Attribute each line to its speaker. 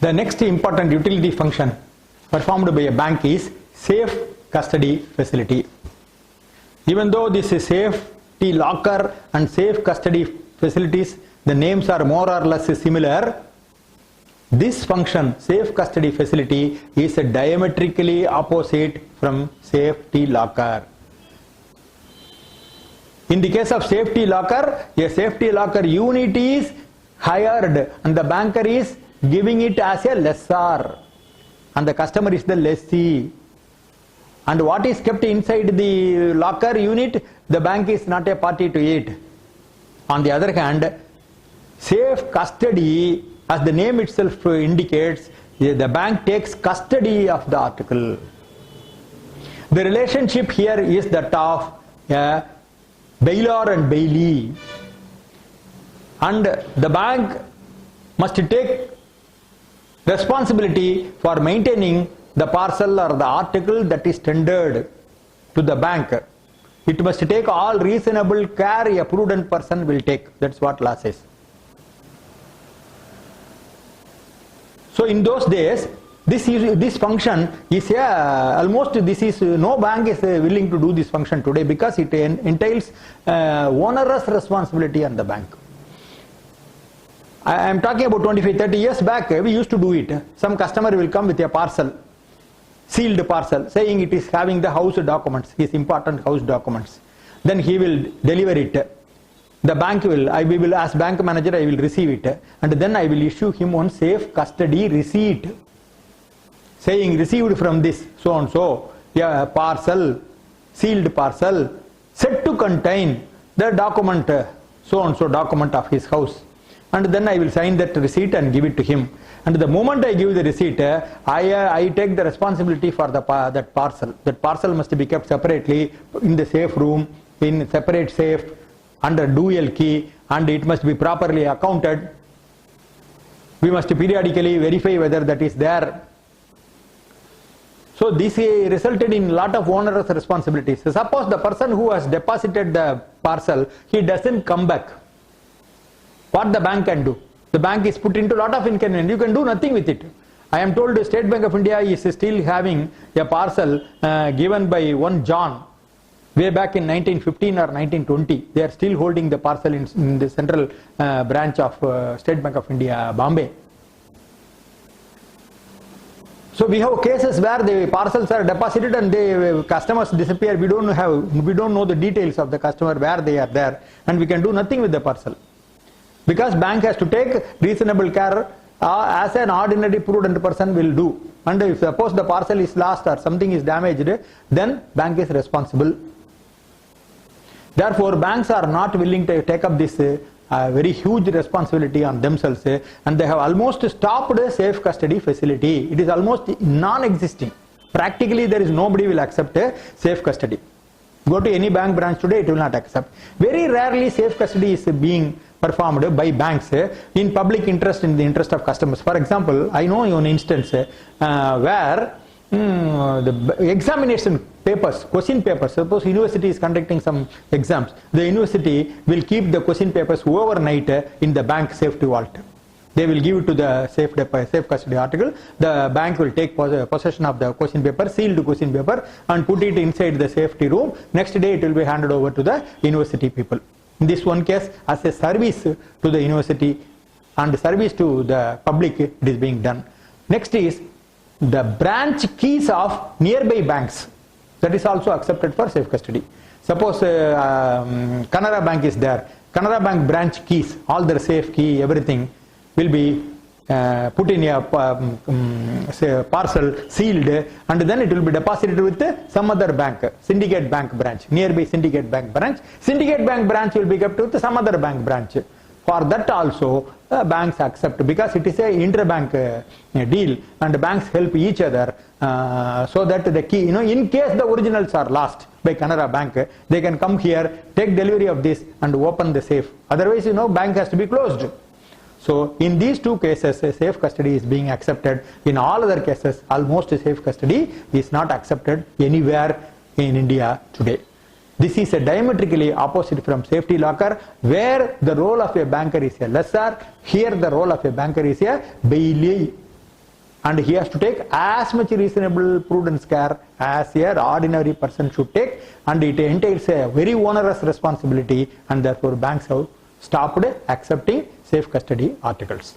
Speaker 1: The next important utility function performed by a bank is safe custody facility. Even though this is safety locker and safe custody facilities, the names are more or less similar. This function, safe custody facility, is diametrically opposite from safety locker. In the case of safety locker, a safety locker unit is hired and the banker is giving it as a lessor and the customer is the lessee. And what is kept inside the locker unit, the bank is not a party to it. On the other hand, safe custody, as the name itself indicates, the bank takes custody of the article. The relationship here is that of a bailor and bailee, and the bank must take responsibility for maintaining the parcel or the article that is tendered to the bank. It must take all reasonable care a prudent person will take. That's what law says. So in those days, this function is no bank is willing to do this function today because it entails onerous responsibility on the bank. I am talking about 25-30 years back, we used to do it. Some customer will come with a parcel, sealed parcel, saying it is having the house documents, his important house documents. Then he will deliver it. The bank will, as bank manager, I will receive it, and then I will issue him one safe custody receipt, saying received from this so and so, a parcel, sealed parcel, said to contain the document, so and so document of his house. And then I will sign that receipt and give it to him. And the moment I give the receipt, I take the responsibility for that parcel. That parcel must be kept separately in the safe room, in separate safe, under dual key, and it must be properly accounted. We must periodically verify whether that is there. So this resulted in a lot of onerous responsibilities. So suppose the person who has deposited the parcel, he doesn't come back. What the bank can do? The bank is put into a lot of inconvenience. You can do nothing with it. I am told the State Bank of India is still having a parcel given by one John way back in 1915 or 1920. They are still holding the parcel in the central branch of State Bank of India, Bombay. So we have cases where the parcels are deposited and the customers disappear. We don't know the details of the customer, where they are there, and we can do nothing with the parcel. Because bank has to take reasonable care as an ordinary prudent person will do. And if suppose the parcel is lost or something is damaged, then bank is responsible. Therefore, banks are not willing to take up this very huge responsibility on themselves, and they have almost stopped a safe custody facility. It is almost non-existing. Practically, there is nobody will accept a safe custody. Go to any bank branch today, it will not accept. Very rarely safe custody is being performed by banks in public interest, in the interest of customers. For example, I know an instance where the examination papers, question papers, suppose university is conducting some exams, the university will keep the question papers overnight in the bank safety vault. They will give it to the safe custody article. The bank will take possession of the question paper, sealed question paper, and put it inside the safety room. Next day it will be handed over to the university people. In this one case, as a service to the university and service to the public, it is being done. Next is the branch keys of nearby banks. That is also accepted for safe custody. Suppose Canara Bank is there. Canara Bank branch keys, all their safe key, everything will be put in a parcel, sealed, and then it will be deposited with some other bank, Syndicate Bank branch, nearby Syndicate Bank branch. Syndicate Bank branch will be kept with some other bank branch. For that also banks accept, because it is a interbank deal and banks help each other so that the key, in case the originals are lost by Canara Bank, they can come here, take delivery of this and open the safe. Otherwise, bank has to be closed. So in these two cases, safe custody is being accepted. In all other cases, almost safe custody is not accepted anywhere in India today. This is a diametrically opposite from safety locker, where the role of a banker is a lessor. Here the role of a banker is a bailee. and he has to take as much reasonable prudence care as an ordinary person should take, and it entails a very onerous responsibility, and therefore banks have stopped accepting safe custody articles.